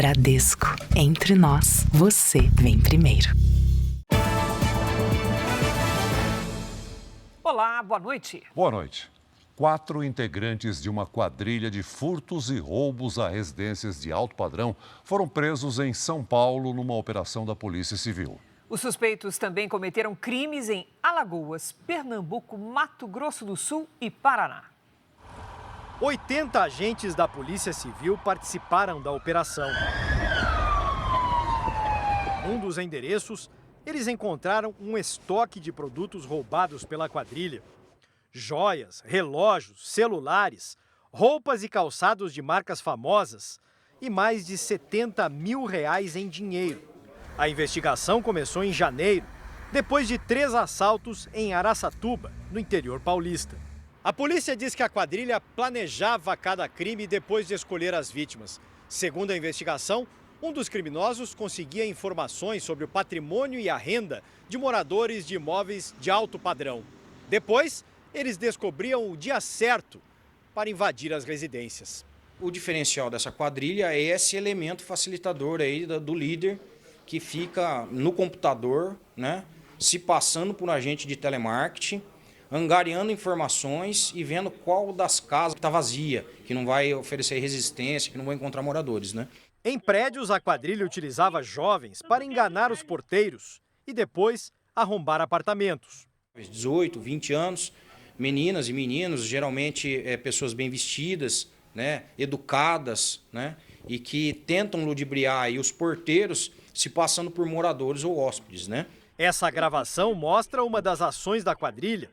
Bradesco. Entre nós, você vem primeiro. Olá, boa noite. Boa noite. 4 integrantes de uma quadrilha de furtos e roubos a residências de alto padrão foram presos em São Paulo numa operação da Polícia Civil. Os suspeitos também cometeram crimes em Alagoas, Pernambuco, Mato Grosso do Sul e Paraná. 80 agentes da Polícia Civil participaram da operação. Num dos endereços, eles encontraram um estoque de produtos roubados pela quadrilha. Joias, relógios, celulares, roupas e calçados de marcas famosas e mais de R$70 mil em dinheiro. A investigação começou em janeiro, depois de 3 assaltos em Araçatuba, no interior paulista. A polícia diz que a quadrilha planejava cada crime depois de escolher as vítimas. Segundo a investigação, um dos criminosos conseguia informações sobre o patrimônio e a renda de moradores de imóveis de alto padrão. Depois, eles descobriam o dia certo para invadir as residências. O diferencial dessa quadrilha é esse elemento facilitador aí do líder que fica no computador, né, se passando por agente de telemarketing, angariando informações e vendo qual das casas está vazia, que não vai oferecer resistência, que não vai encontrar moradores, né? Em prédios, a quadrilha utilizava jovens para enganar os porteiros e depois arrombar apartamentos. 18, 20 anos, meninas e meninos, geralmente pessoas bem vestidas, né, educadas, né, e que tentam ludibriar aí os porteiros se passando por moradores ou hóspedes, né? Essa gravação mostra uma das ações da quadrilha.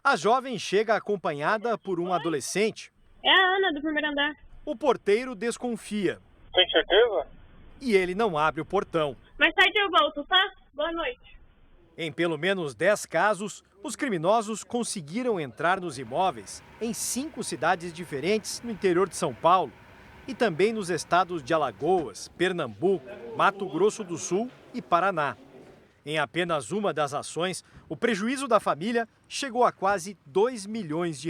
A jovem chega acompanhada por um adolescente. É a Ana, do primeiro andar. O porteiro desconfia. Tem certeza? E ele não abre o portão. Mais tarde eu volto, tá? Boa noite. Em pelo menos 10 casos, os criminosos conseguiram entrar nos imóveis em 5 cidades diferentes no interior de São Paulo e também nos estados de Alagoas, Pernambuco, Mato Grosso do Sul e Paraná. Em apenas uma das ações, o prejuízo da família chegou a quase R$2 milhões.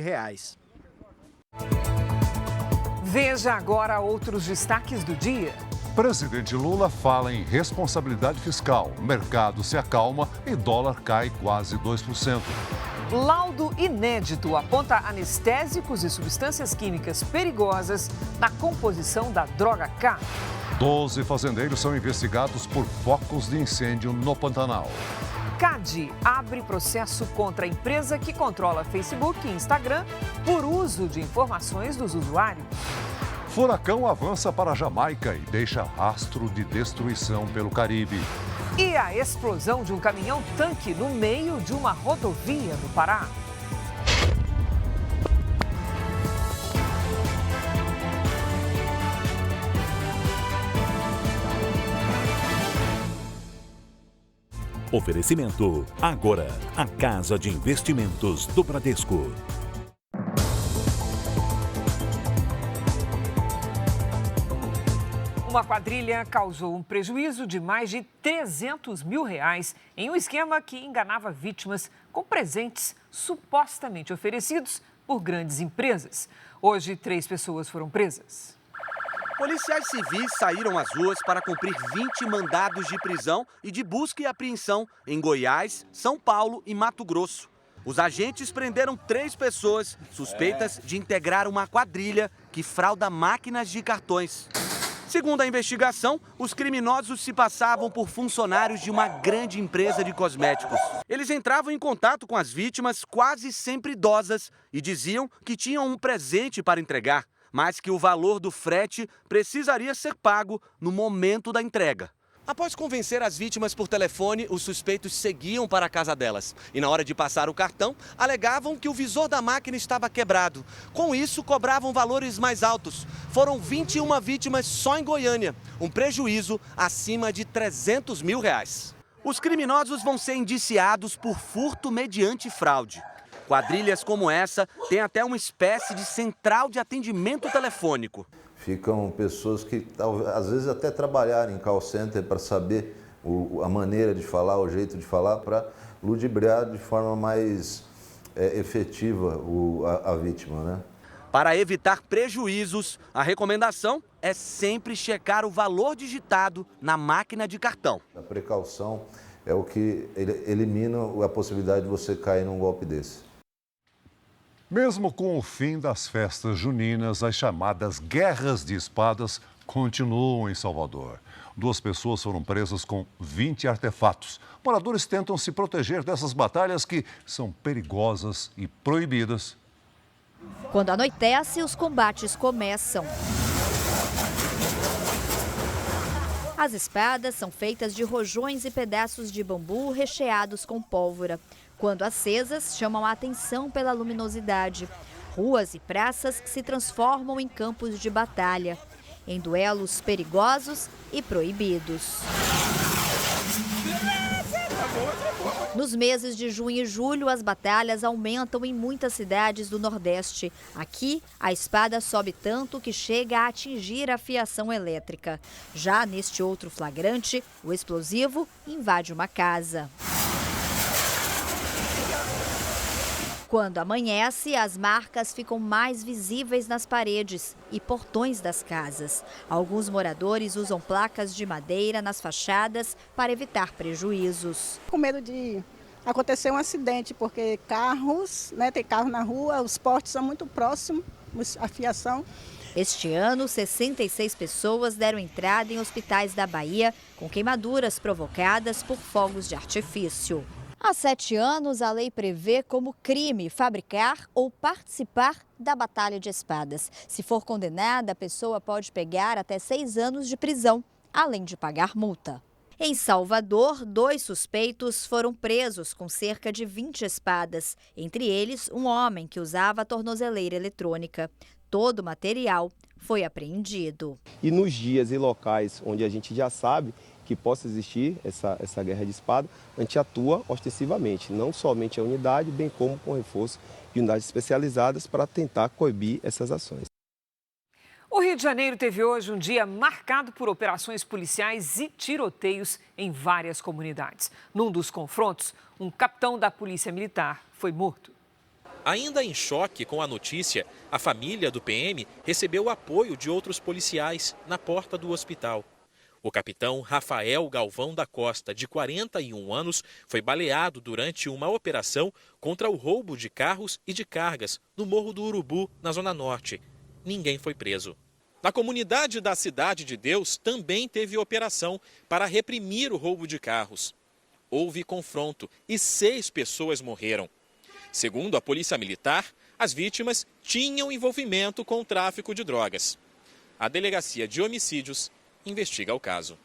Veja agora outros destaques do dia. Presidente Lula fala em responsabilidade fiscal. Mercado se acalma e dólar cai quase 2%. Laudo inédito aponta anestésicos e substâncias químicas perigosas na composição da droga K. 12 fazendeiros são investigados por focos de incêndio no Pantanal. CAD abre processo contra a empresa que controla Facebook e Instagram por uso de informações dos usuários. Furacão avança para a Jamaica e deixa rastro de destruição pelo Caribe. E a explosão de um caminhão-tanque no meio de uma rodovia no Pará. Oferecimento. Agora, a Casa de Investimentos do Bradesco. Uma quadrilha causou um prejuízo de mais de R$300 mil em um esquema que enganava vítimas com presentes supostamente oferecidos por grandes empresas. Hoje, 3 pessoas foram presas. Policiais civis saíram às ruas para cumprir 20 mandados de prisão e de busca e apreensão em Goiás, São Paulo e Mato Grosso. Os agentes prenderam 3 pessoas suspeitas de integrar uma quadrilha que frauda máquinas de cartões. Segundo a investigação, os criminosos se passavam por funcionários de uma grande empresa de cosméticos. Eles entravam em contato com as vítimas, quase sempre idosas, e diziam que tinham um presente para entregar, mas que o valor do frete precisaria ser pago no momento da entrega. Após convencer as vítimas por telefone, os suspeitos seguiam para a casa delas. E na hora de passar o cartão, alegavam que o visor da máquina estava quebrado. Com isso, cobravam valores mais altos. Foram 21 vítimas só em Goiânia, um prejuízo acima de R$300 mil. Os criminosos vão ser indiciados por furto mediante fraude. Quadrilhas como essa têm até uma espécie de central de atendimento telefônico. Ficam pessoas que às vezes até trabalharam em call center para saber a maneira de falar, o jeito de falar, para ludibriar de forma mais efetiva a vítima, né? Para evitar prejuízos, a recomendação é sempre checar o valor digitado na máquina de cartão. A precaução é o que elimina a possibilidade de você cair num golpe desse. Mesmo com o fim das festas juninas, as chamadas guerras de espadas continuam em Salvador. 2 pessoas foram presas com 20 artefatos. Moradores tentam se proteger dessas batalhas que são perigosas e proibidas. Quando anoitece, os combates começam. As espadas são feitas de rojões e pedaços de bambu recheados com pólvora. Quando acesas, chamam a atenção pela luminosidade. Ruas e praças se transformam em campos de batalha, em duelos perigosos e proibidos. Nos meses de junho e julho, as batalhas aumentam em muitas cidades do Nordeste. Aqui, a espada sobe tanto que chega a atingir a fiação elétrica. Já neste outro flagrante, o explosivo invade uma casa. Quando amanhece, as marcas ficam mais visíveis nas paredes e portões das casas. Alguns moradores usam placas de madeira nas fachadas para evitar prejuízos. Com medo de acontecer um acidente, porque carros, tem carro na rua, os postes são muito próximos, a fiação. Este ano, 66 pessoas deram entrada em hospitais da Bahia com queimaduras provocadas por fogos de artifício. Há 7 anos, a lei prevê como crime fabricar ou participar da batalha de espadas. Se for condenada, a pessoa pode pegar até 6 anos de prisão, além de pagar multa. Em Salvador, 2 suspeitos foram presos com cerca de 20 espadas, entre eles um homem que usava a tornozeleira eletrônica. Todo o material foi apreendido. E nos dias e locais onde a gente já sabe que possa existir essa guerra de espada, a gente atua ostensivamente, não somente a unidade, bem como com reforço de unidades especializadas para tentar coibir essas ações. O Rio de Janeiro teve hoje um dia marcado por operações policiais e tiroteios em várias comunidades. Num dos confrontos, um capitão da Polícia Militar foi morto. Ainda em choque com a notícia, a família do PM recebeu o apoio de outros policiais na porta do hospital. O capitão Rafael Galvão da Costa, de 41 anos, foi baleado durante uma operação contra o roubo de carros e de cargas no Morro do Urubu, na Zona Norte. Ninguém foi preso. Na comunidade da Cidade de Deus também teve operação para reprimir o roubo de carros. Houve confronto e 6 pessoas morreram. Segundo a Polícia Militar, as vítimas tinham envolvimento com o tráfico de drogas. A Delegacia de Homicídios investiga o caso.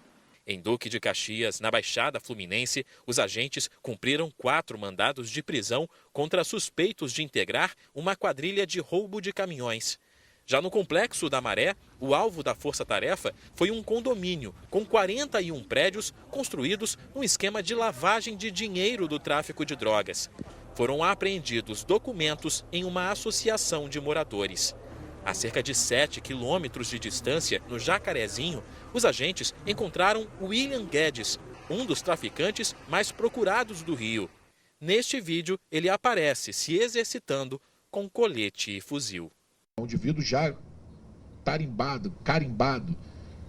Em Duque de Caxias, na Baixada Fluminense, os agentes cumpriram 4 mandados de prisão contra suspeitos de integrar uma quadrilha de roubo de caminhões. Já no Complexo da Maré, o alvo da força-tarefa foi um condomínio com 41 prédios construídos num esquema de lavagem de dinheiro do tráfico de drogas. Foram apreendidos documentos em uma associação de moradores. A cerca de 7 quilômetros de distância, no Jacarezinho, os agentes encontraram William Guedes, um dos traficantes mais procurados do Rio. Neste vídeo, ele aparece se exercitando com colete e fuzil. Um indivíduo já carimbado,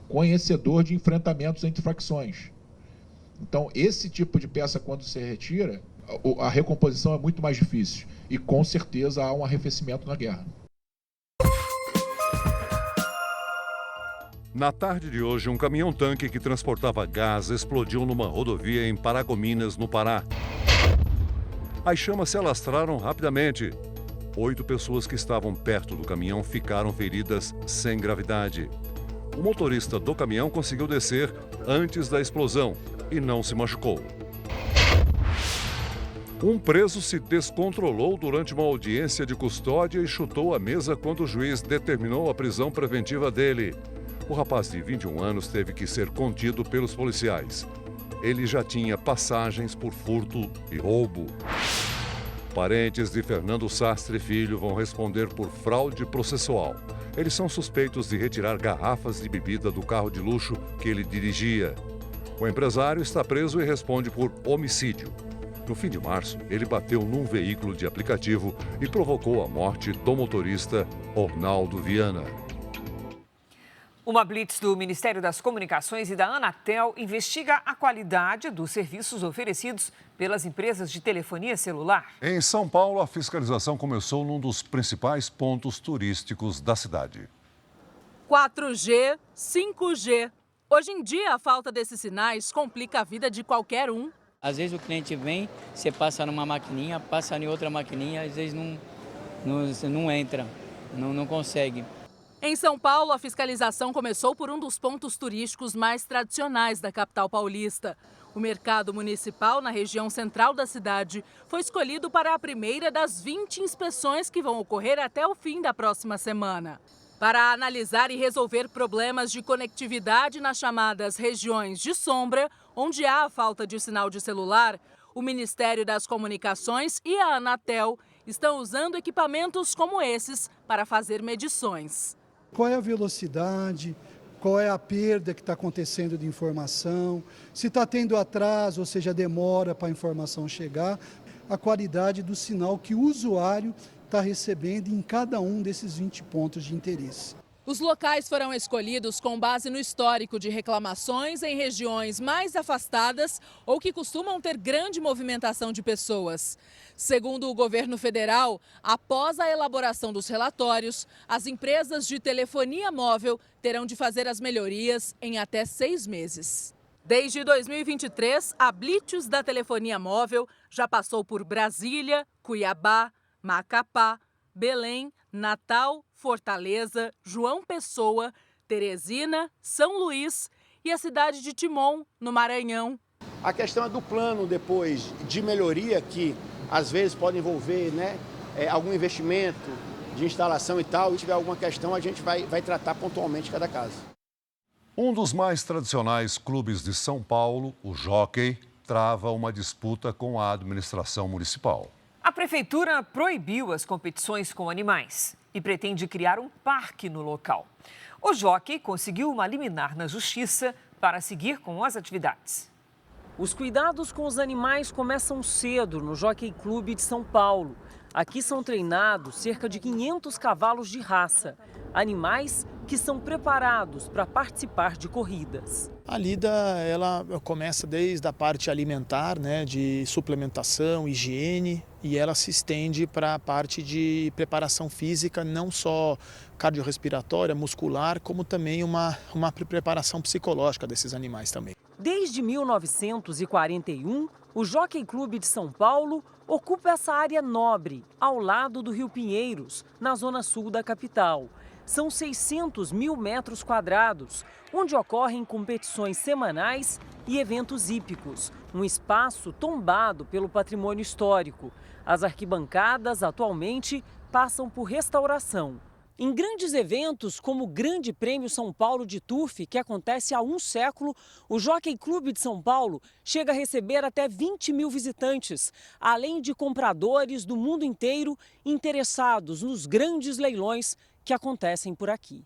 conhecedor de enfrentamentos entre facções. Então, esse tipo de peça, quando se retira, a recomposição é muito mais difícil. E, com certeza, há um arrefecimento na guerra. Na tarde de hoje, um caminhão-tanque que transportava gás explodiu numa rodovia em Paragominas, no Pará. As chamas se alastraram rapidamente. 8 pessoas que estavam perto do caminhão ficaram feridas sem gravidade. O motorista do caminhão conseguiu descer antes da explosão e não se machucou. Um preso se descontrolou durante uma audiência de custódia e chutou a mesa quando o juiz determinou a prisão preventiva dele. O rapaz de 21 anos teve que ser contido pelos policiais. Ele já tinha passagens por furto e roubo. Parentes de Fernando Sastre Filho vão responder por fraude processual. Eles são suspeitos de retirar garrafas de bebida do carro de luxo que ele dirigia. O empresário está preso e responde por homicídio. No fim de março, ele bateu num veículo de aplicativo e provocou a morte do motorista Ornaldo Viana. Uma blitz do Ministério das Comunicações e da Anatel investiga a qualidade dos serviços oferecidos pelas empresas de telefonia celular. Em São Paulo, a fiscalização começou num dos principais pontos turísticos da cidade. 4G, 5G. Hoje em dia, a falta desses sinais complica a vida de qualquer um. Às vezes o cliente vem, você passa numa maquininha, passa em outra maquininha, às vezes não entra, não consegue. Em São Paulo, a fiscalização começou por um dos pontos turísticos mais tradicionais da capital paulista. O mercado municipal, na região central da cidade, foi escolhido para a primeira das 20 inspeções que vão ocorrer até o fim da próxima semana. Para analisar e resolver problemas de conectividade nas chamadas regiões de sombra, onde há a falta de sinal de celular, o Ministério das Comunicações e a Anatel estão usando equipamentos como esses para fazer medições. Qual é a velocidade, qual é a perda que está acontecendo de informação, se está tendo atraso, ou seja, demora para a informação chegar, a qualidade do sinal que o usuário está recebendo em cada um desses 20 pontos de interesse. Os locais foram escolhidos com base no histórico de reclamações em regiões mais afastadas ou que costumam ter grande movimentação de pessoas. Segundo o governo federal, após a elaboração dos relatórios, as empresas de telefonia móvel terão de fazer as melhorias em até 6 meses. Desde 2023, a blitz da telefonia móvel já passou por Brasília, Cuiabá, Macapá, Belém, Natal, Fortaleza, João Pessoa, Teresina, São Luís e a cidade de Timon, no Maranhão. A questão é do plano depois de melhoria, que às vezes pode envolver algum investimento de instalação e tal. Se tiver alguma questão, a gente vai tratar pontualmente cada caso. Um dos mais tradicionais clubes de São Paulo, o Jockey, trava uma disputa com a administração municipal. A prefeitura proibiu as competições com animais e pretende criar um parque no local. O Jockey conseguiu uma liminar na justiça para seguir com as atividades. Os cuidados com os animais começam cedo no Jockey Clube de São Paulo. Aqui são treinados cerca de 500 cavalos de raça, animais que são preparados para participar de corridas. A lida ela começa desde a parte alimentar, de suplementação, higiene, e ela se estende para a parte de preparação física, não só cardiorrespiratória, muscular, como também uma preparação psicológica desses animais também. Desde 1941, o Jockey Clube de São Paulo ocupa essa área nobre, ao lado do Rio Pinheiros, na zona sul da capital. São 600 mil metros quadrados, onde ocorrem competições semanais e eventos hípicos, um espaço tombado pelo patrimônio histórico. As arquibancadas, atualmente, passam por restauração. Em grandes eventos, como o Grande Prêmio São Paulo de Turf, que acontece há um século, o Jockey Clube de São Paulo chega a receber até 20 mil visitantes, além de compradores do mundo inteiro interessados nos grandes leilões que acontecem por aqui.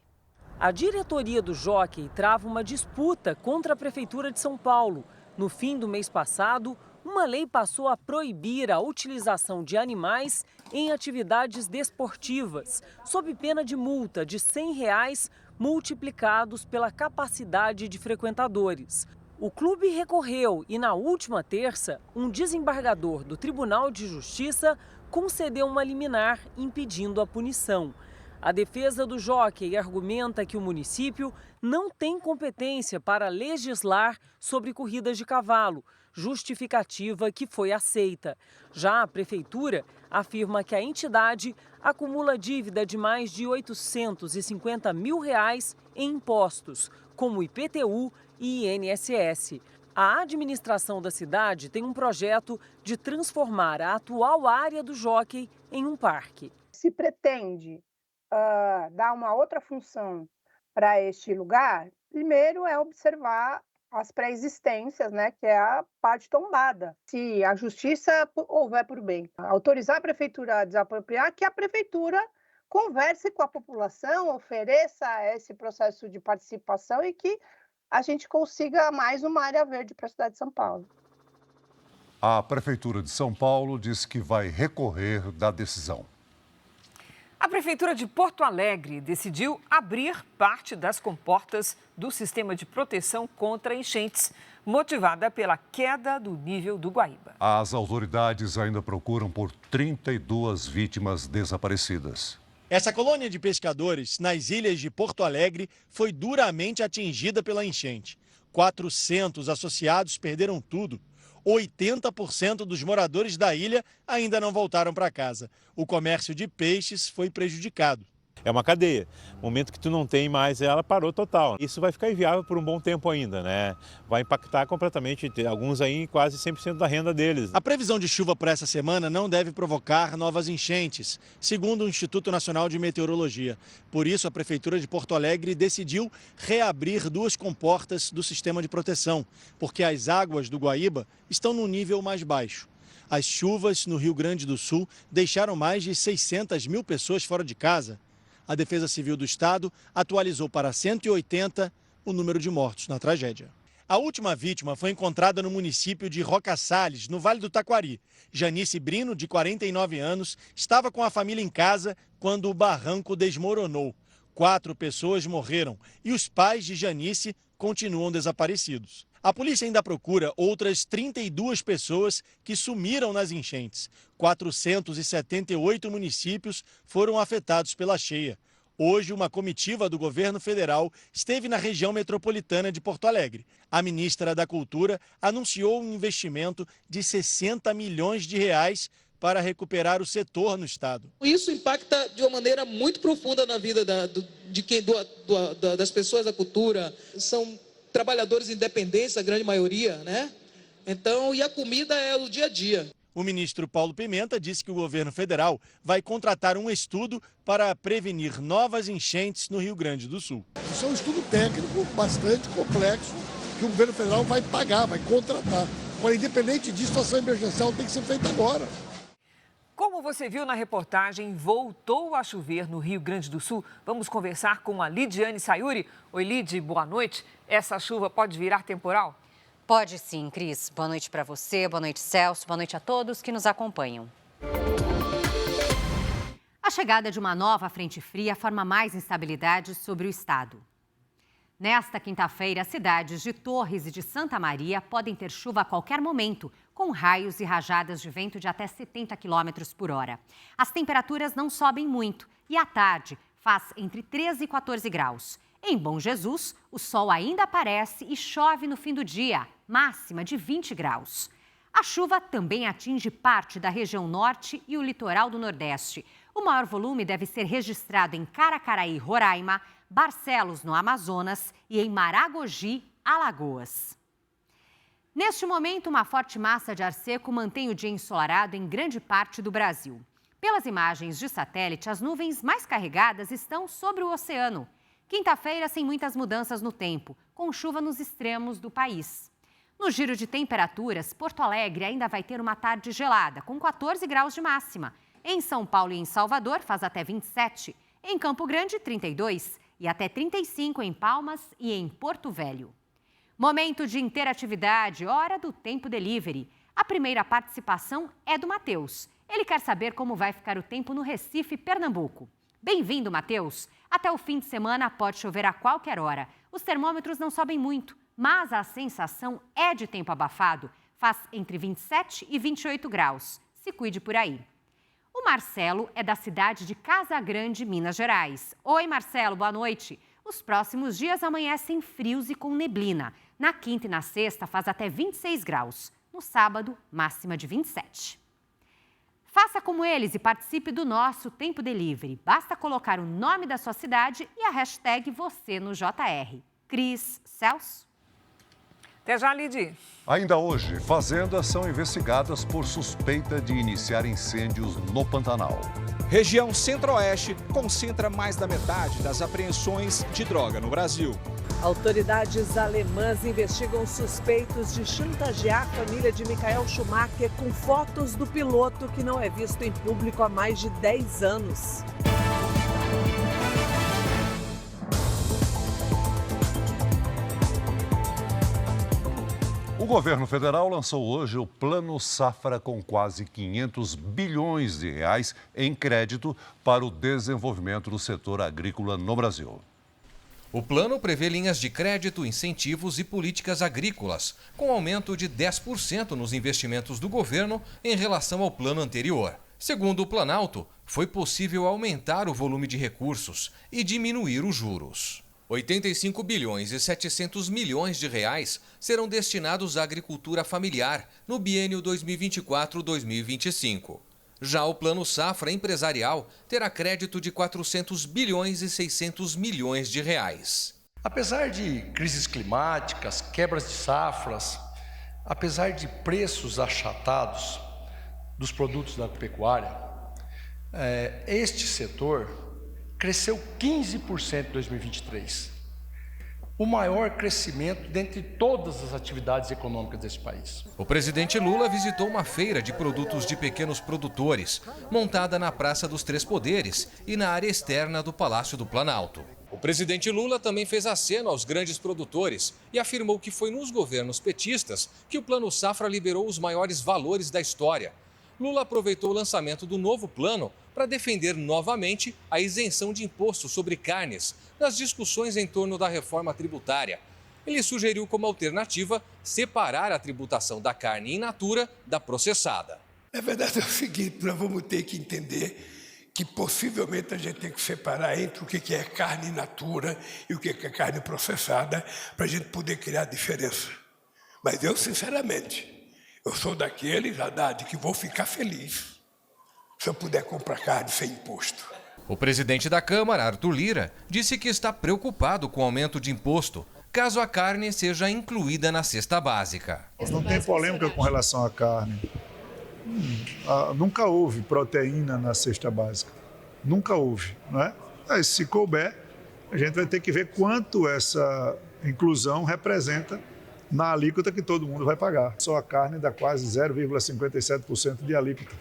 A diretoria do Jockey trava uma disputa contra a Prefeitura de São Paulo. No fim do mês passado, uma lei passou a proibir a utilização de animais em atividades desportivas, sob pena de multa de R$ 100 multiplicados pela capacidade de frequentadores. O clube recorreu e, na última terça, um desembargador do Tribunal de Justiça concedeu uma liminar impedindo a punição. A defesa do Jockey argumenta que o município não tem competência para legislar sobre corridas de cavalo, justificativa que foi aceita. Já a prefeitura afirma que a entidade acumula dívida de mais de R$ 850 mil em impostos, como IPTU e INSS. A administração da cidade tem um projeto de transformar a atual área do Jockey em um parque. Se pretende dar uma outra função para este lugar, primeiro é observar as pré-existências, que é a parte tombada. Se a justiça houver por bem autorizar a prefeitura a desapropriar, que a prefeitura converse com a população, ofereça esse processo de participação e que a gente consiga mais uma área verde para a cidade de São Paulo. A Prefeitura de São Paulo disse que vai recorrer da decisão. A Prefeitura de Porto Alegre decidiu abrir parte das comportas do sistema de proteção contra enchentes, motivada pela queda do nível do Guaíba. As autoridades ainda procuram por 32 vítimas desaparecidas. Essa colônia de pescadores nas ilhas de Porto Alegre foi duramente atingida pela enchente. 400 associados perderam tudo. 80% dos moradores da ilha ainda não voltaram para casa. O comércio de peixes foi prejudicado. É uma cadeia. No momento que tu não tem mais, ela parou total. Isso vai ficar inviável por um bom tempo ainda, né? Vai impactar completamente, alguns aí quase 100% da renda deles. A previsão de chuva para essa semana não deve provocar novas enchentes, segundo o Instituto Nacional de Meteorologia. Por isso, a Prefeitura de Porto Alegre decidiu reabrir 2 comportas do sistema de proteção, porque as águas do Guaíba estão no nível mais baixo. As chuvas no Rio Grande do Sul deixaram mais de 600 mil pessoas fora de casa. A Defesa Civil do Estado atualizou para 180 o número de mortos na tragédia. A última vítima foi encontrada no município de Roca Salles, no Vale do Taquari. Janice Brino, de 49 anos, estava com a família em casa quando o barranco desmoronou. 4 pessoas morreram e os pais de Janice continuam desaparecidos. A polícia ainda procura outras 32 pessoas que sumiram nas enchentes. 478 municípios foram afetados pela cheia. Hoje, uma comitiva do governo federal esteve na região metropolitana de Porto Alegre. A ministra da Cultura anunciou um investimento de 60 milhões de reais para recuperar o setor no estado. Isso impacta de uma maneira muito profunda na vida das pessoas da cultura. São trabalhadores independentes, a grande maioria, né? Então, e a comida é o dia a dia. O ministro Paulo Pimenta disse que o governo federal vai contratar um estudo para prevenir novas enchentes no Rio Grande do Sul. Isso é um estudo técnico bastante complexo que o governo federal vai pagar, vai contratar. Agora, independente disso, a ação emergencial tem que ser feita agora. Como você viu na reportagem, voltou a chover no Rio Grande do Sul. Vamos conversar com a Lidiane Sayuri. Oi, Lid, boa noite. Essa chuva pode virar temporal? Pode sim, Cris. Boa noite para você, boa noite, Celso, boa noite a todos que nos acompanham. A chegada de uma nova frente fria forma mais instabilidade sobre o estado. Nesta quinta-feira, as cidades de Torres e de Santa Maria podem ter chuva a qualquer momento, com raios e rajadas de vento de até 70 km por hora. As temperaturas não sobem muito e à tarde faz entre 13 e 14 graus. Em Bom Jesus, o sol ainda aparece e chove no fim do dia, máxima de 20 graus. A chuva também atinge parte da região norte e o litoral do Nordeste. O maior volume deve ser registrado em Caracaraí, Roraima, Barcelos, no Amazonas, e em Maragogi, Alagoas. Neste momento, uma forte massa de ar seco mantém o dia ensolarado em grande parte do Brasil. Pelas imagens de satélite, as nuvens mais carregadas estão sobre o oceano. Quinta-feira sem muitas mudanças no tempo, com chuva nos extremos do país. No giro de temperaturas, Porto Alegre ainda vai ter uma tarde gelada, com 14 graus de máxima. Em São Paulo e em Salvador faz até 27, em Campo Grande 32 e até 35 em Palmas e em Porto Velho. Momento de interatividade, hora do Tempo Delivery. A primeira participação é do Matheus. Ele quer saber como vai ficar o tempo no Recife, Pernambuco. Bem-vindo, Matheus. Até o fim de semana pode chover a qualquer hora. Os termômetros não sobem muito, mas a sensação é de tempo abafado. Faz entre 27 e 28 graus. Se cuide por aí. O Marcelo é da cidade de Casa Grande, Minas Gerais. Oi, Marcelo, boa noite. Os próximos dias amanhecem frios e com neblina. Na quinta e na sexta faz até 26 graus. No sábado, máxima de 27. Faça como eles e participe do nosso Tempo Delivery. Basta colocar o nome da sua cidade e a hashtag você no JR. Cris, Celso. Até já, Lidy. Ainda hoje, fazendas são investigadas por suspeita de iniciar incêndios no Pantanal. Região Centro-Oeste concentra mais da metade das apreensões de droga no Brasil. Autoridades alemãs investigam suspeitos de chantagear a família de Michael Schumacher com fotos do piloto que não é visto em público há mais de 10 anos. O governo federal lançou hoje o Plano Safra com quase 500 bilhões de reais em crédito para o desenvolvimento do setor agrícola no Brasil. O plano prevê linhas de crédito, incentivos e políticas agrícolas, com aumento de 10% nos investimentos do governo em relação ao plano anterior. Segundo o Planalto, foi possível aumentar o volume de recursos e diminuir os juros. 85 bilhões e 700 milhões de reais serão destinados à agricultura familiar no biênio 2024-2025. Já o Plano Safra Empresarial terá crédito de 400 bilhões e 600 milhões de reais. Apesar de crises climáticas, quebras de safras, apesar de preços achatados dos produtos da pecuária, este setor cresceu 15% em 2023. O maior crescimento dentre todas as atividades econômicas desse país. O presidente Lula visitou uma feira de produtos de pequenos produtores, montada na Praça dos Três Poderes e na área externa do Palácio do Planalto. O presidente Lula também fez aceno aos grandes produtores e afirmou que foi nos governos petistas que o Plano Safra liberou os maiores valores da história. Lula aproveitou o lançamento do novo plano para defender novamente a isenção de imposto sobre carnes nas discussões em torno da reforma tributária. Ele sugeriu como alternativa separar a tributação da carne in natura da processada. Na verdade é o seguinte, nós vamos ter que entender que possivelmente a gente tem que separar entre o que é carne in natura e o que é carne processada para a gente poder criar a diferença. Mas eu, sinceramente, eu sou daqueles, Haddad, que vou ficar feliz se eu puder comprar carne sem imposto. O presidente da Câmara, Arthur Lira, disse que está preocupado com o aumento de imposto, caso a carne seja incluída na cesta básica. Não tem polêmica com relação à carne. Nunca houve proteína na cesta básica. Nunca houve, não é? Mas se couber, a gente vai ter que ver quanto essa inclusão representa na alíquota que todo mundo vai pagar. Só a carne dá quase 0,57% de alíquota.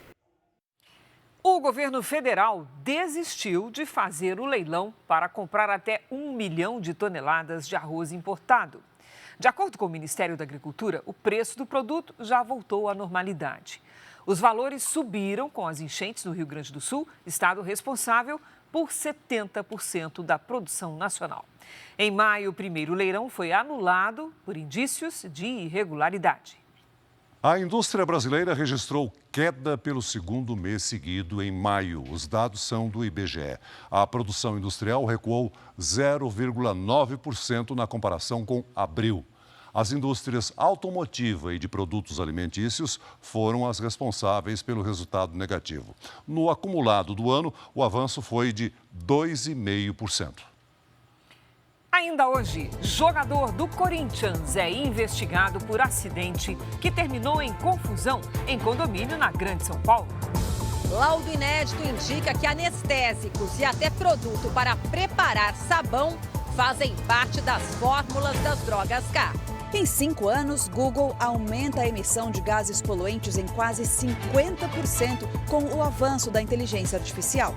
O governo federal desistiu de fazer o leilão para comprar até 1 milhão de toneladas de arroz importado. De acordo com o Ministério da Agricultura, o preço do produto já voltou à normalidade. Os valores subiram com as enchentes no Rio Grande do Sul, estado responsável por 70% da produção nacional. Em maio, o primeiro leilão foi anulado por indícios de irregularidade. A indústria brasileira registrou queda pelo segundo mês seguido em maio. Os dados são do IBGE. A produção industrial recuou 0,9% na comparação com abril. As indústrias automotiva e de produtos alimentícios foram as responsáveis pelo resultado negativo. No acumulado do ano, o avanço foi de 2,5%. Ainda hoje, jogador do Corinthians é investigado por acidente que terminou em confusão em condomínio na Grande São Paulo. Laudo inédito indica que anestésicos e até produto para preparar sabão fazem parte das fórmulas das drogas K. Em 5 anos, Google aumenta a emissão de gases poluentes em quase 50% com o avanço da inteligência artificial.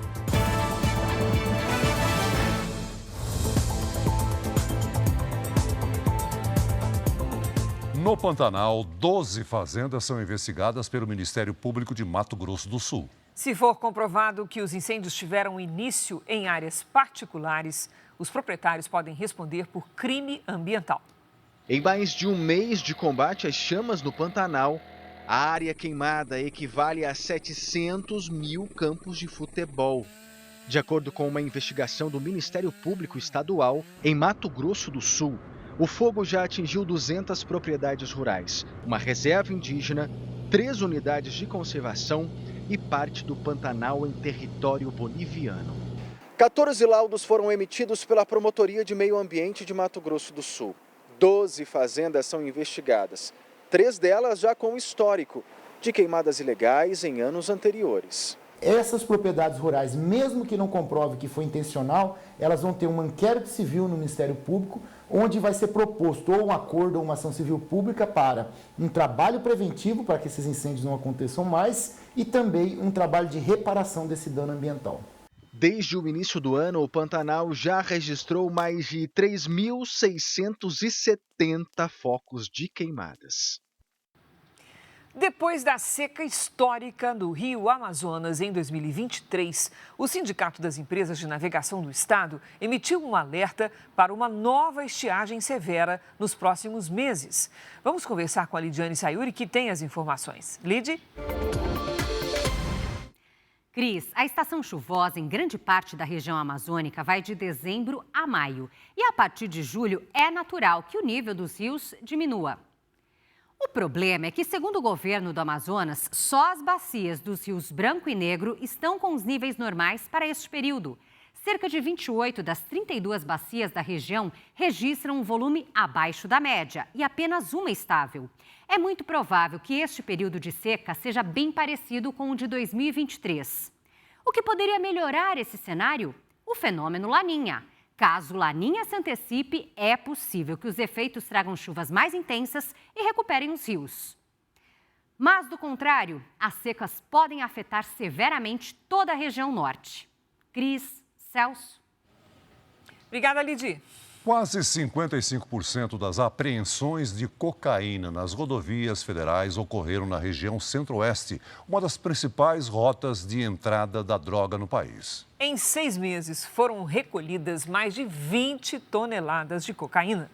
No Pantanal, 12 fazendas são investigadas pelo Ministério Público de Mato Grosso do Sul. Se for comprovado que os incêndios tiveram início em áreas particulares, os proprietários podem responder por crime ambiental. Em mais de um mês de combate às chamas no Pantanal, a área queimada equivale a 700 mil campos de futebol. De acordo com uma investigação do Ministério Público Estadual, em Mato Grosso do Sul, o fogo já atingiu 200 propriedades rurais, uma reserva indígena, 3 unidades de conservação e parte do Pantanal em território boliviano. 14 laudos foram emitidos pela Promotoria de Meio Ambiente de Mato Grosso do Sul. 12 fazendas são investigadas, 3 delas já com histórico de queimadas ilegais em anos anteriores. Essas propriedades rurais, mesmo que não comprove que foi intencional, elas vão ter um inquérito civil no Ministério Público, onde vai ser proposto ou um acordo ou uma ação civil pública para um trabalho preventivo para que esses incêndios não aconteçam mais e também um trabalho de reparação desse dano ambiental. Desde o início do ano, o Pantanal já registrou mais de 3.670 focos de queimadas. Depois da seca histórica no Rio Amazonas em 2023, o Sindicato das Empresas de Navegação do Estado emitiu um alerta para uma nova estiagem severa nos próximos meses. Vamos conversar com a Lidiane Sayuri, que tem as informações. Lid? Cris, a estação chuvosa em grande parte da região amazônica vai de dezembro a maio. E a partir de julho é natural que o nível dos rios diminua. O problema é que, segundo o governo do Amazonas, só as bacias dos rios Branco e Negro estão com os níveis normais para este período. Cerca de 28 das 32 bacias da região registram um volume abaixo da média e apenas uma estável. É muito provável que este período de seca seja bem parecido com o de 2023. O que poderia melhorar esse cenário? O fenômeno Laninha. Caso Laninha se antecipe, é possível que os efeitos tragam chuvas mais intensas e recuperem os rios. Mas, do contrário, as secas podem afetar severamente toda a região norte. Cris, Celso. Obrigada, Lidi. Quase 55% das apreensões de cocaína nas rodovias federais ocorreram na região centro-oeste, uma das principais rotas de entrada da droga no país. Em 6 meses, foram recolhidas mais de 20 toneladas de cocaína.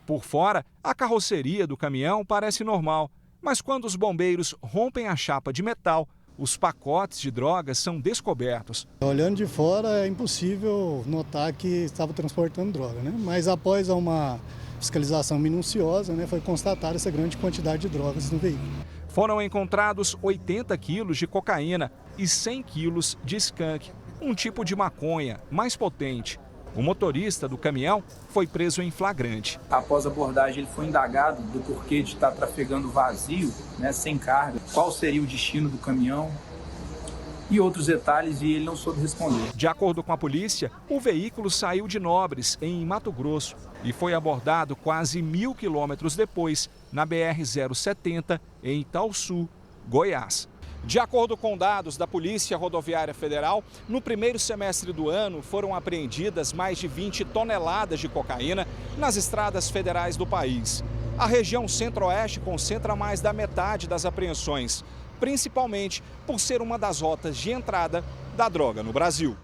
Por fora, a carroceria do caminhão parece normal, mas quando os bombeiros rompem a chapa de metal, os pacotes de drogas são descobertos. Olhando de fora, é impossível notar que estava transportando droga, né? Mas após uma fiscalização minuciosa, foi constatada essa grande quantidade de drogas no veículo. Foram encontrados 80 quilos de cocaína e 100 quilos de skunk, um tipo de maconha mais potente. O motorista do caminhão foi preso em flagrante. Após a abordagem, ele foi indagado do porquê de estar trafegando vazio, sem carga, qual seria o destino do caminhão e outros detalhes, e ele não soube responder. De acordo com a polícia, o veículo saiu de Nobres, em Mato Grosso, e foi abordado quase 1.000 quilômetros depois, na BR-070, em Itaúsu, Goiás. De acordo com dados da Polícia Rodoviária Federal, no primeiro semestre do ano foram apreendidas mais de 20 toneladas de cocaína nas estradas federais do país. A região centro-oeste concentra mais da metade das apreensões, principalmente por ser uma das rotas de entrada da droga no Brasil.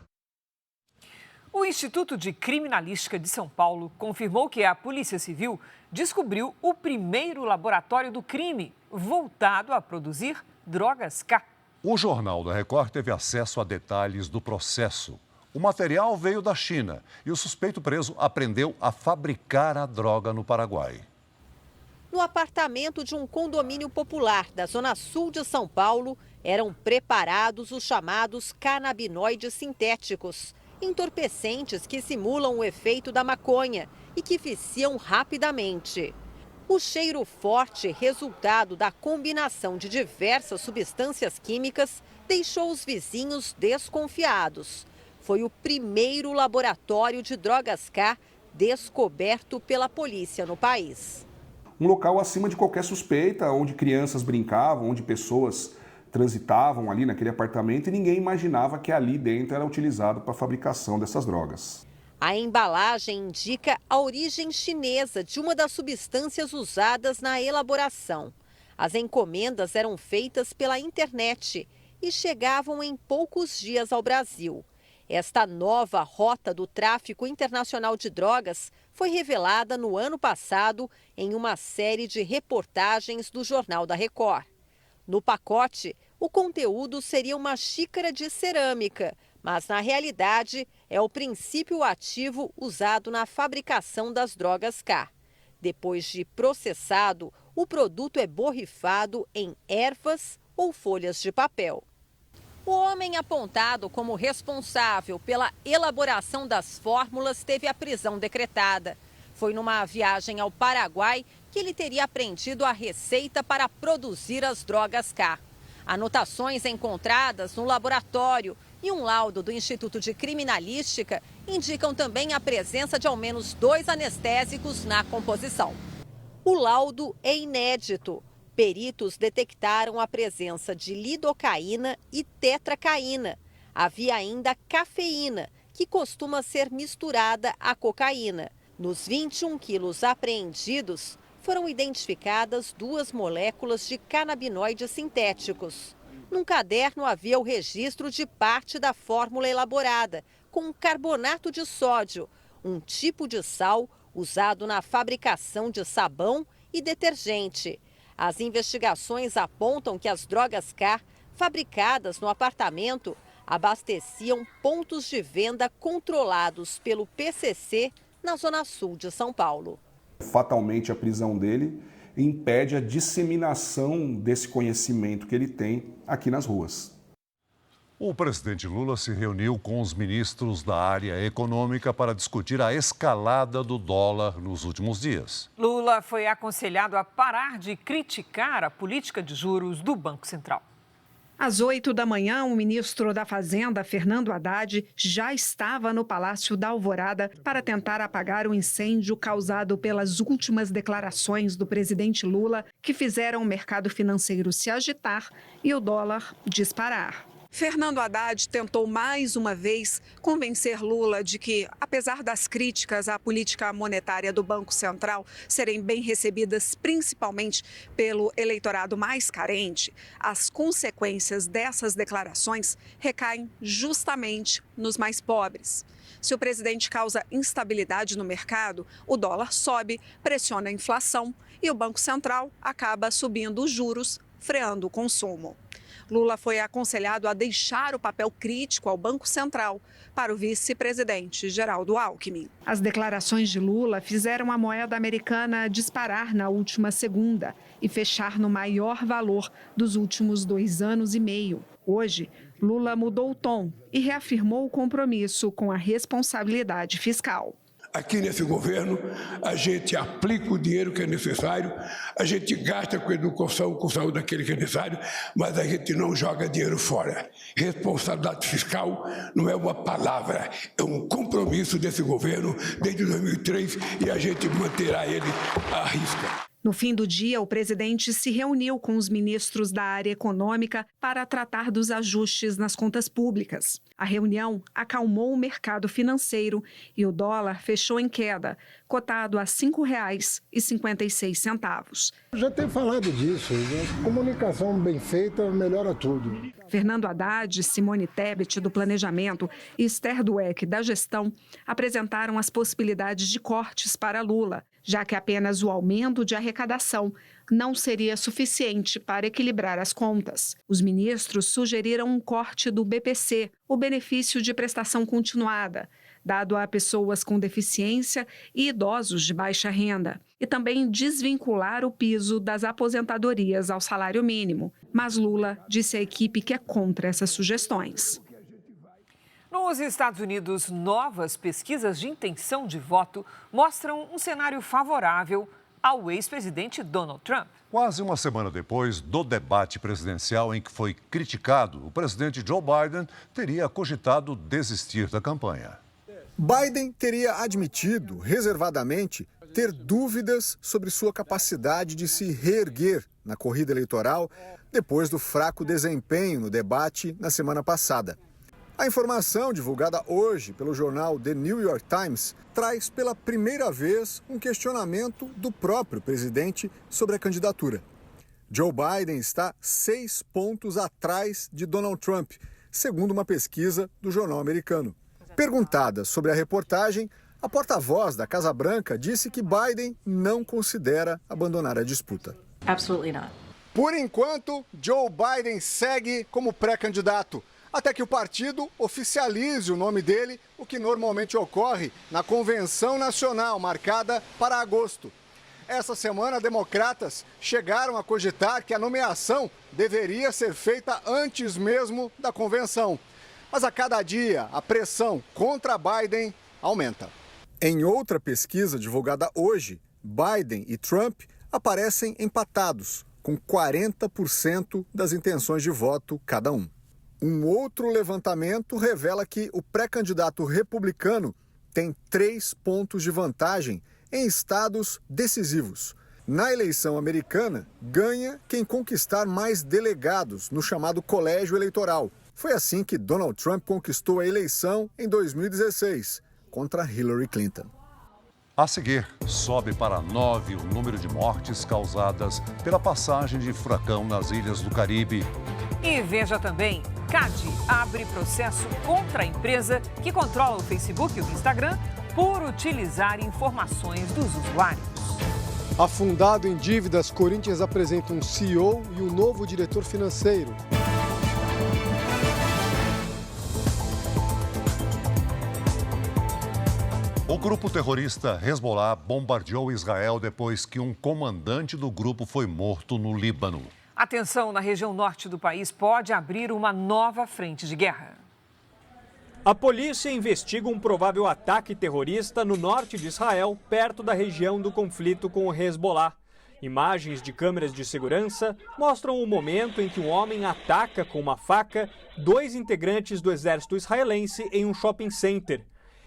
O Instituto de Criminalística de São Paulo confirmou que a Polícia Civil descobriu o primeiro laboratório do crime voltado a produzir drogas K. O Jornal da Record teve acesso a detalhes do processo. O material veio da China e o suspeito preso aprendeu a fabricar a droga no Paraguai. No apartamento de um condomínio popular da zona sul de São Paulo, eram preparados os chamados canabinoides sintéticos, entorpecentes que simulam o efeito da maconha e que viciam rapidamente. O cheiro forte, resultado da combinação de diversas substâncias químicas, deixou os vizinhos desconfiados. Foi o primeiro laboratório de drogas K descoberto pela polícia no país. Um local acima de qualquer suspeita, onde crianças brincavam, onde pessoas transitavam ali naquele apartamento e ninguém imaginava que ali dentro era utilizado para a fabricação dessas drogas. A embalagem indica a origem chinesa de uma das substâncias usadas na elaboração. As encomendas eram feitas pela internet e chegavam em poucos dias ao Brasil. Esta nova rota do tráfico internacional de drogas foi revelada no ano passado em uma série de reportagens do Jornal da Record. No pacote, o conteúdo seria uma xícara de cerâmica, mas na realidade é o princípio ativo usado na fabricação das drogas K. Depois de processado, o produto é borrifado em ervas ou folhas de papel. O homem apontado como responsável pela elaboração das fórmulas teve a prisão decretada. Foi numa viagem ao Paraguai que ele teria aprendido a receita para produzir as drogas K. Anotações encontradas no laboratório e um laudo do Instituto de Criminalística indicam também a presença de ao menos 2 anestésicos na composição. O laudo é inédito. Peritos detectaram a presença de lidocaína e tetracaína. Havia ainda cafeína, que costuma ser misturada à cocaína. Nos 21 quilos apreendidos, foram identificadas 2 moléculas de canabinoides sintéticos. Num caderno havia o registro de parte da fórmula elaborada, com carbonato de sódio, um tipo de sal usado na fabricação de sabão e detergente. As investigações apontam que as drogas K, fabricadas no apartamento, abasteciam pontos de venda controlados pelo PCC na zona sul de São Paulo. Fatalmente, a prisão dele impede a disseminação desse conhecimento que ele tem aqui nas ruas. O presidente Lula se reuniu com os ministros da área econômica para discutir a escalada do dólar nos últimos dias. Lula foi aconselhado a parar de criticar a política de juros do Banco Central. Às 8 da manhã, o ministro da Fazenda, Fernando Haddad, já estava no Palácio da Alvorada para tentar apagar o incêndio causado pelas últimas declarações do presidente Lula, que fizeram o mercado financeiro se agitar e o dólar disparar. Fernando Haddad tentou mais uma vez convencer Lula de que, apesar das críticas à política monetária do Banco Central serem bem recebidas principalmente pelo eleitorado mais carente, as consequências dessas declarações recaem justamente nos mais pobres. Se o presidente causa instabilidade no mercado, o dólar sobe, pressiona a inflação e o Banco Central acaba subindo os juros, freando o consumo. Lula foi aconselhado a deixar o papel crítico ao Banco Central para o vice-presidente Geraldo Alckmin. As declarações de Lula fizeram a moeda americana disparar na última segunda e fechar no maior valor dos últimos 2 anos e meio. Hoje, Lula mudou o tom e reafirmou o compromisso com a responsabilidade fiscal. Aqui nesse governo, a gente aplica o dinheiro que é necessário, a gente gasta com educação, com saúde aquele que é necessário, mas a gente não joga dinheiro fora. Responsabilidade fiscal não é uma palavra, é um compromisso desse governo desde 2003 e a gente manterá ele à risca. No fim do dia, o presidente se reuniu com os ministros da área econômica para tratar dos ajustes nas contas públicas. A reunião acalmou o mercado financeiro e o dólar fechou em queda, cotado a R$ 5,56. Já tenho falado disso, comunicação bem feita melhora tudo. Fernando Haddad, Simone Tebet, do Planejamento, e Esther Dweck, da Gestão, apresentaram as possibilidades de cortes para Lula, já que apenas o aumento de arrecadação não seria suficiente para equilibrar as contas. Os ministros sugeriram um corte do BPC, o benefício de prestação continuada, dado a pessoas com deficiência e idosos de baixa renda, e também desvincular o piso das aposentadorias ao salário mínimo. Mas Lula disse à equipe que é contra essas sugestões. Nos Estados Unidos, novas pesquisas de intenção de voto mostram um cenário favorável ao ex-presidente Donald Trump. Quase uma semana depois do debate presidencial em que foi criticado, o presidente Joe Biden teria cogitado desistir da campanha. Biden teria admitido, reservadamente, ter dúvidas sobre sua capacidade de se reerguer na corrida eleitoral depois do fraco desempenho no debate na semana passada. A informação divulgada hoje pelo jornal The New York Times traz pela primeira vez um questionamento do próprio presidente sobre a candidatura. Joe Biden está 6 pontos atrás de Donald Trump, segundo uma pesquisa do jornal americano. Perguntada sobre a reportagem, a porta-voz da Casa Branca disse que Biden não considera abandonar a disputa. Absolutely not. Por enquanto, Joe Biden segue como pré-candidato, até que o partido oficialize o nome dele, o que normalmente ocorre na convenção nacional marcada para agosto. Essa semana, democratas chegaram a cogitar que a nomeação deveria ser feita antes mesmo da convenção. Mas a cada dia, a pressão contra Biden aumenta. Em outra pesquisa divulgada hoje, Biden e Trump aparecem empatados, com 40% das intenções de voto cada um. Um outro levantamento revela que o pré-candidato republicano tem 3 pontos de vantagem em estados decisivos. Na eleição americana, ganha quem conquistar mais delegados no chamado colégio eleitoral. Foi assim que Donald Trump conquistou a eleição em 2016 contra Hillary Clinton. A seguir, sobe para 9 o número de mortes causadas pela passagem de furacão nas ilhas do Caribe. E veja também, CAD abre processo contra a empresa que controla o Facebook e o Instagram por utilizar informações dos usuários. Afundado em dívidas, Corinthians apresenta um CEO e um novo diretor financeiro. O grupo terrorista Hezbollah bombardeou Israel depois que um comandante do grupo foi morto no Líbano. A tensão na região norte do país pode abrir uma nova frente de guerra. A polícia investiga um provável ataque terrorista no norte de Israel, perto da região do conflito com o Hezbollah. Imagens de câmeras de segurança mostram o momento em que um homem ataca com uma faca 2 integrantes do exército israelense em um shopping center.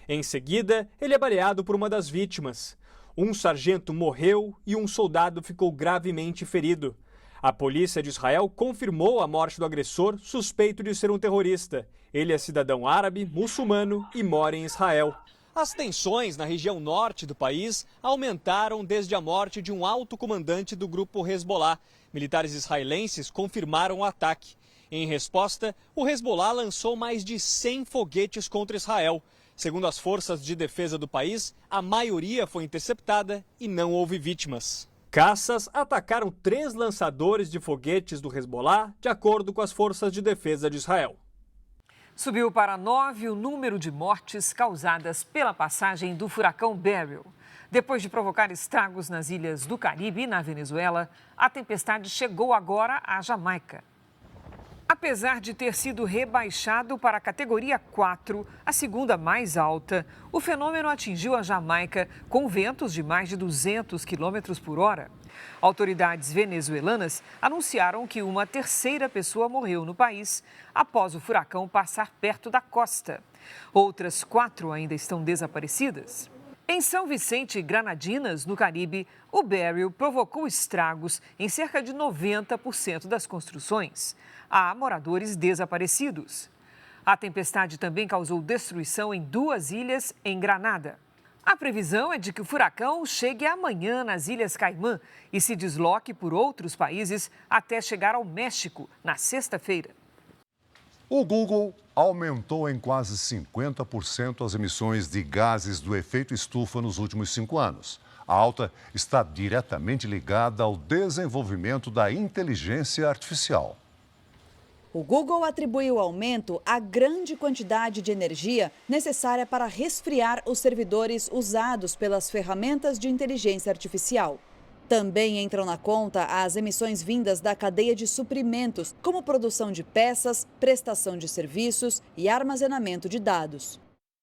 Em seguida, ele é baleado por uma das vítimas. Um sargento morreu e um soldado ficou gravemente ferido. A polícia de Israel confirmou a morte do agressor, suspeito de ser um terrorista. Ele é cidadão árabe, muçulmano e mora em Israel. As tensões na região norte do país aumentaram desde a morte de um alto comandante do grupo Hezbollah. Militares israelenses confirmaram o ataque. Em resposta, o Hezbollah lançou mais de 100 foguetes contra Israel. Segundo as forças de defesa do país, a maioria foi interceptada e não houve vítimas. Caças atacaram 3 lançadores de foguetes do Hezbollah, de acordo com as forças de defesa de Israel. Subiu para 9 o número de mortes causadas pela passagem do furacão Beryl. Depois de provocar estragos nas ilhas do Caribe e na Venezuela, a tempestade chegou agora à Jamaica. Apesar de ter sido rebaixado para a categoria 4, a segunda mais alta, o fenômeno atingiu a Jamaica com ventos de mais de 200 km por hora. Autoridades venezuelanas anunciaram que uma terceira pessoa morreu no país após o furacão passar perto da costa. Outras 4 ainda estão desaparecidas. Em São Vicente e Granadinas, no Caribe, o Beryl provocou estragos em cerca de 90% das construções. Há moradores desaparecidos. A tempestade também causou destruição em 2 ilhas em Granada. A previsão é de que o furacão chegue amanhã nas Ilhas Caimã e se desloque por outros países até chegar ao México na sexta-feira. O Google aumentou em quase 50% as emissões de gases do efeito estufa nos últimos 5 anos. A alta está diretamente ligada ao desenvolvimento da inteligência artificial. O Google atribui o aumento à grande quantidade de energia necessária para resfriar os servidores usados pelas ferramentas de inteligência artificial. Também entram na conta as emissões vindas da cadeia de suprimentos, como produção de peças, prestação de serviços e armazenamento de dados.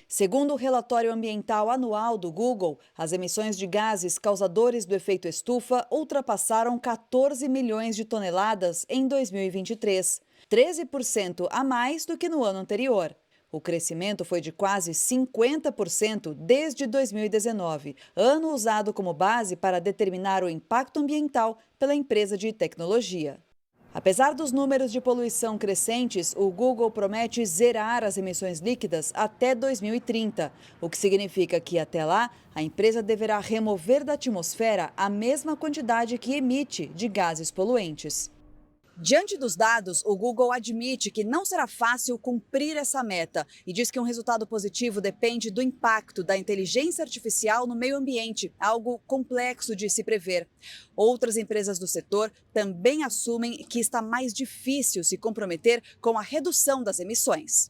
Segundo o relatório ambiental anual do Google, as emissões de gases causadores do efeito estufa ultrapassaram 14 milhões de toneladas em 2023, 13% a mais do que no ano anterior. O crescimento foi de quase 50% desde 2019, ano usado como base para determinar o impacto ambiental pela empresa de tecnologia. Apesar dos números de poluição crescentes, o Google promete zerar as emissões líquidas até 2030, o que significa que, até lá, a empresa deverá remover da atmosfera a mesma quantidade que emite de gases poluentes. Diante dos dados, o Google admite que não será fácil cumprir essa meta e diz que um resultado positivo depende do impacto da inteligência artificial no meio ambiente, algo complexo de se prever. Outras empresas do setor também assumem que está mais difícil se comprometer com a redução das emissões.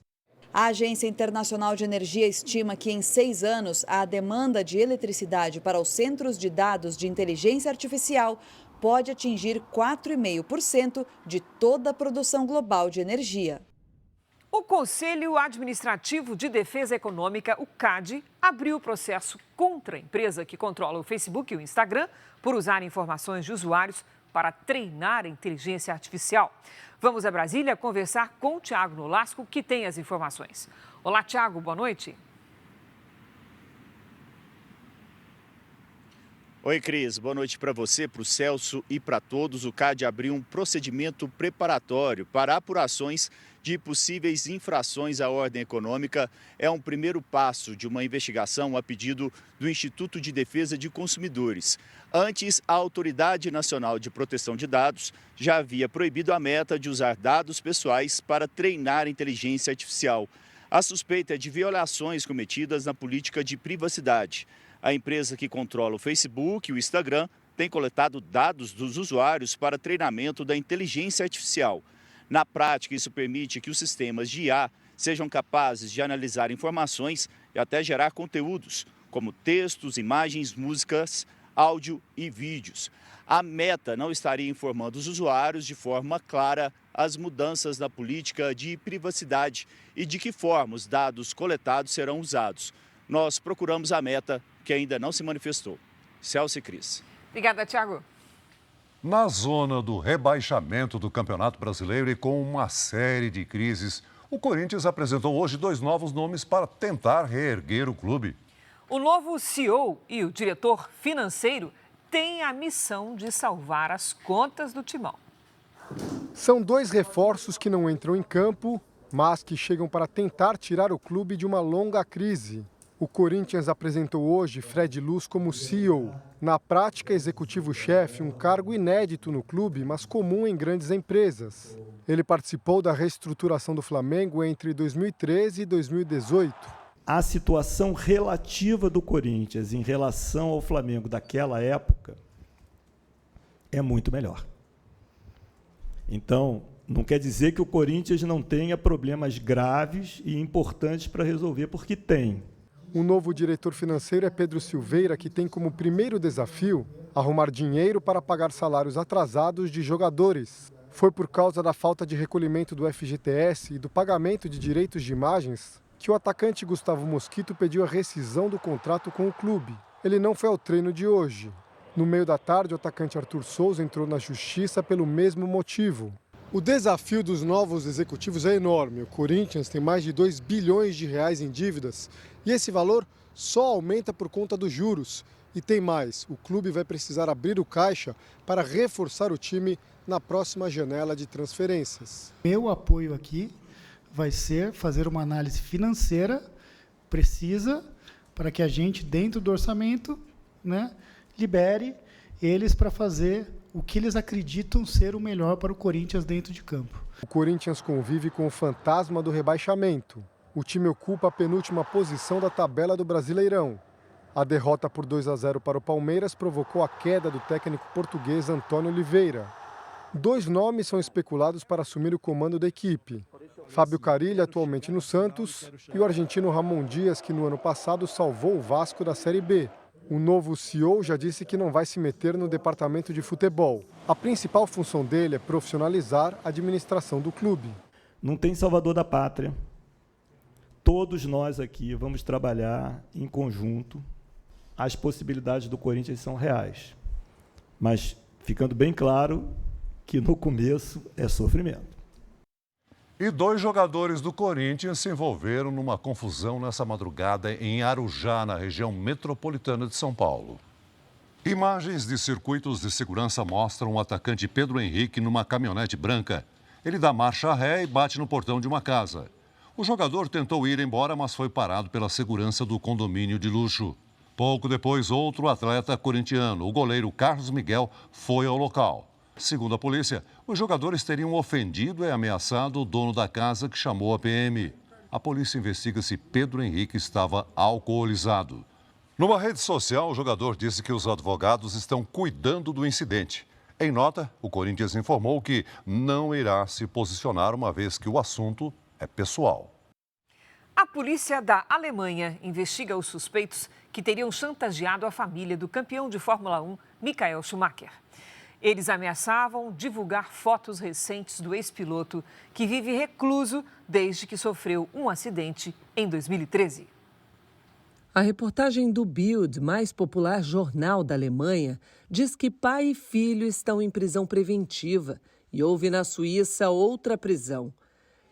A Agência Internacional de Energia estima que em 6 anos a demanda de eletricidade para os centros de dados de inteligência artificial pode atingir 4,5% de toda a produção global de energia. O Conselho Administrativo de Defesa Econômica, o CAD, abriu processo contra a empresa que controla o Facebook e o Instagram por usar informações de usuários para treinar a inteligência artificial. Vamos a Brasília conversar com o Tiago Nolasco, que tem as informações. Olá, Tiago, boa noite. Oi, Cris. Boa noite para você, para o Celso e para todos. O CAD abriu um procedimento preparatório para apurações de possíveis infrações à ordem econômica é um primeiro passo de uma investigação a pedido do Instituto de Defesa de Consumidores. Antes, a Autoridade Nacional de Proteção de Dados já havia proibido a Meta de usar dados pessoais para treinar inteligência artificial. A suspeita é de violações cometidas na política de privacidade. A empresa que controla o Facebook e o Instagram tem coletado dados dos usuários para treinamento da inteligência artificial. Na prática, isso permite que os sistemas de IA sejam capazes de analisar informações e até gerar conteúdos, como textos, imagens, músicas, áudio e vídeos. A Meta não estaria informando os usuários de forma clara as mudanças na política de privacidade e de que forma os dados coletados serão usados. Nós procuramos a Meta, que ainda não se manifestou. Celso e Cris. Obrigada, Thiago. Na zona do rebaixamento do Campeonato Brasileiro e com uma série de crises, o Corinthians apresentou hoje 2 novos nomes para tentar reerguer o clube. O novo CEO e o diretor financeiro têm a missão de salvar as contas do Timão. São 2 reforços que não entram em campo, mas que chegam para tentar tirar o clube de uma longa crise. O Corinthians apresentou hoje Fred Luz como CEO. Na prática, executivo-chefe, um cargo inédito no clube, mas comum em grandes empresas. Ele participou da reestruturação do Flamengo entre 2013 e 2018. A situação relativa do Corinthians em relação ao Flamengo daquela época é muito melhor. Então, não quer dizer que o Corinthians não tenha problemas graves e importantes para resolver, porque tem. O novo diretor financeiro é Pedro Silveira, que tem como primeiro desafio arrumar dinheiro para pagar salários atrasados de jogadores. Foi por causa da falta de recolhimento do FGTS e do pagamento de direitos de imagens que o atacante Gustavo Mosquito pediu a rescisão do contrato com o clube. Ele não foi ao treino de hoje. No meio da tarde, o atacante Arthur Souza entrou na justiça pelo mesmo motivo. O desafio dos novos executivos é enorme. O Corinthians tem mais de 2 bilhões de reais em dívidas e esse valor só aumenta por conta dos juros. E tem mais, o clube vai precisar abrir o caixa para reforçar o time na próxima janela de transferências. Meu apoio aqui vai ser fazer uma análise financeira precisa para que a gente, dentro do orçamento, libere eles para fazer o que eles acreditam ser o melhor para o Corinthians dentro de campo. O Corinthians convive com o fantasma do rebaixamento. O time ocupa a penúltima posição da tabela do Brasileirão. A derrota por 2-0 para o Palmeiras provocou a queda do técnico português Antônio Oliveira. 2 nomes são especulados para assumir o comando da equipe. Fábio Carille, atualmente no Santos, e o argentino Ramon Dias, que no ano passado salvou o Vasco da Série B. O novo CEO já disse que não vai se meter no departamento de futebol. A principal função dele é profissionalizar a administração do clube. Não tem salvador da pátria. Todos nós aqui vamos trabalhar em conjunto. As possibilidades do Corinthians são reais. Mas ficando bem claro que no começo é sofrimento. E 2 jogadores do Corinthians se envolveram numa confusão nessa madrugada em Arujá, na região metropolitana de São Paulo. Imagens de circuitos de segurança mostram o atacante Pedro Henrique numa caminhonete branca. Ele dá marcha ré e bate no portão de uma casa. O jogador tentou ir embora, mas foi parado pela segurança do condomínio de luxo. Pouco depois, outro atleta corintiano, o goleiro Carlos Miguel, foi ao local. Segundo a polícia, os jogadores teriam ofendido e ameaçado o dono da casa, que chamou a PM. A polícia investiga se Pedro Henrique estava alcoolizado. Numa rede social, o jogador disse que os advogados estão cuidando do incidente. Em nota, o Corinthians informou que não irá se posicionar, uma vez que o assunto é pessoal. A polícia da Alemanha investiga os suspeitos que teriam chantageado a família do campeão de Fórmula 1, Michael Schumacher. Eles ameaçavam divulgar fotos recentes do ex-piloto, que vive recluso desde que sofreu um acidente em 2013. A reportagem do Bild, mais popular jornal da Alemanha, diz que pai e filho estão em prisão preventiva e houve na Suíça outra prisão.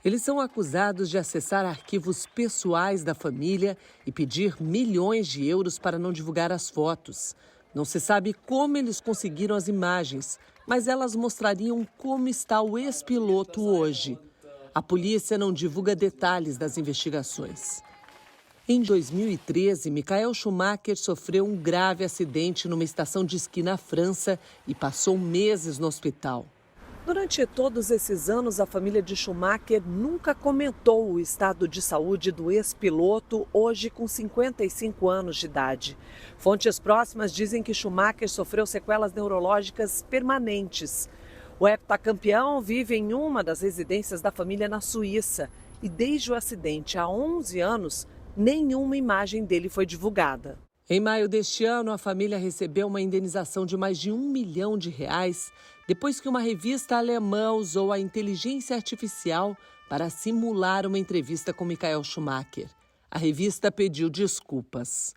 Eles são acusados de acessar arquivos pessoais da família e pedir milhões de euros para não divulgar as fotos. Não se sabe como eles conseguiram as imagens, mas elas mostrariam como está o ex-piloto hoje. A polícia não divulga detalhes das investigações. Em 2013, Michael Schumacher sofreu um grave acidente numa estação de esqui na França e passou meses no hospital. Durante todos esses anos, a família de Schumacher nunca comentou o estado de saúde do ex-piloto, hoje com 55 anos de idade. Fontes próximas dizem que Schumacher sofreu sequelas neurológicas permanentes. O heptacampeão vive em uma das residências da família na Suíça e desde o acidente há 11 anos, nenhuma imagem dele foi divulgada. Em maio deste ano, a família recebeu uma indenização de mais de R$1 milhão depois que uma revista alemã usou a inteligência artificial para simular uma entrevista com Michael Schumacher. A revista pediu desculpas.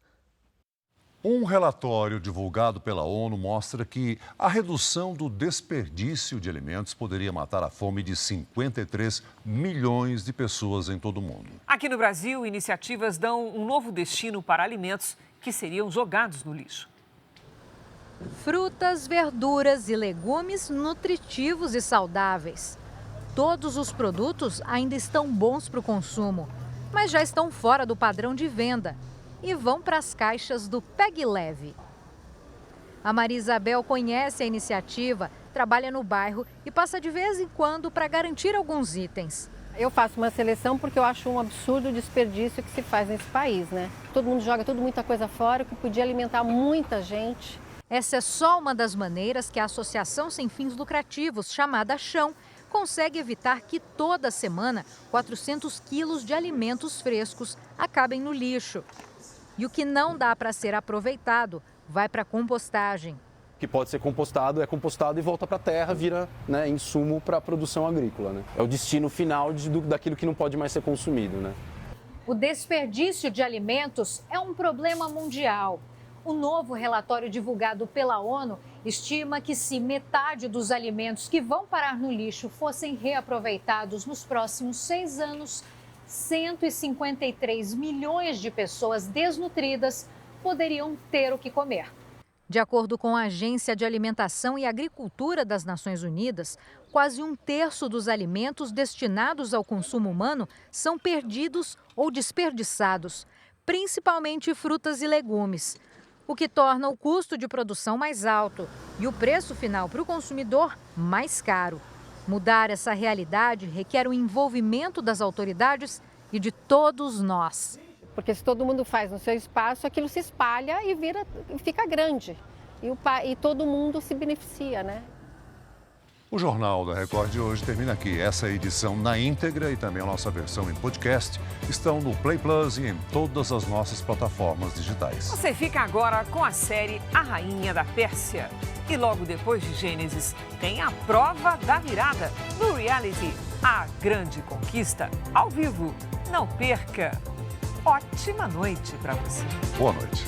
Um relatório divulgado pela ONU mostra que a redução do desperdício de alimentos poderia matar a fome de 53 milhões de pessoas em todo o mundo. Aqui no Brasil, iniciativas dão um novo destino para alimentos que seriam jogados no lixo. Frutas, verduras e legumes nutritivos e saudáveis. Todos os produtos ainda estão bons para o consumo, mas já estão fora do padrão de venda e vão para as caixas do Pegue Leve. A Maria Isabel conhece a iniciativa, trabalha no bairro e passa de vez em quando para garantir alguns itens. Eu faço uma seleção porque eu acho um absurdo o desperdício que se faz nesse país, né? Todo mundo joga muita coisa fora que podia alimentar muita gente. Essa é só uma das maneiras que a Associação Sem Fins Lucrativos, chamada Chão, consegue evitar que toda semana 400 quilos de alimentos frescos acabem no lixo. E o que não dá para ser aproveitado vai para a compostagem. O que pode ser compostado é compostado e volta para a terra, vira, né, insumo para a produção agrícola. Né? É o destino final daquilo que não pode mais ser consumido. Né? O desperdício de alimentos é um problema mundial. O novo relatório divulgado pela ONU estima que se metade dos alimentos que vão parar no lixo fossem reaproveitados nos próximos 6 anos, 153 milhões de pessoas desnutridas poderiam ter o que comer. De acordo com a Agência de Alimentação e Agricultura das Nações Unidas, quase 1/3 dos alimentos destinados ao consumo humano são perdidos ou desperdiçados, principalmente frutas e legumes, o que torna o custo de produção mais alto e o preço final para o consumidor mais caro. Mudar essa realidade requer o envolvimento das autoridades e de todos nós. Porque se todo mundo faz no seu espaço, aquilo se espalha e fica grande. E todo mundo se beneficia, né? O Jornal da Record de hoje termina aqui. Essa edição na íntegra e também a nossa versão em podcast estão no Play Plus e em todas as nossas plataformas digitais. Você fica agora com a série A Rainha da Pérsia. E logo depois de Gênesis, tem a prova da virada no reality A Grande Conquista, ao vivo. Não perca! Ótima noite para você. Boa noite.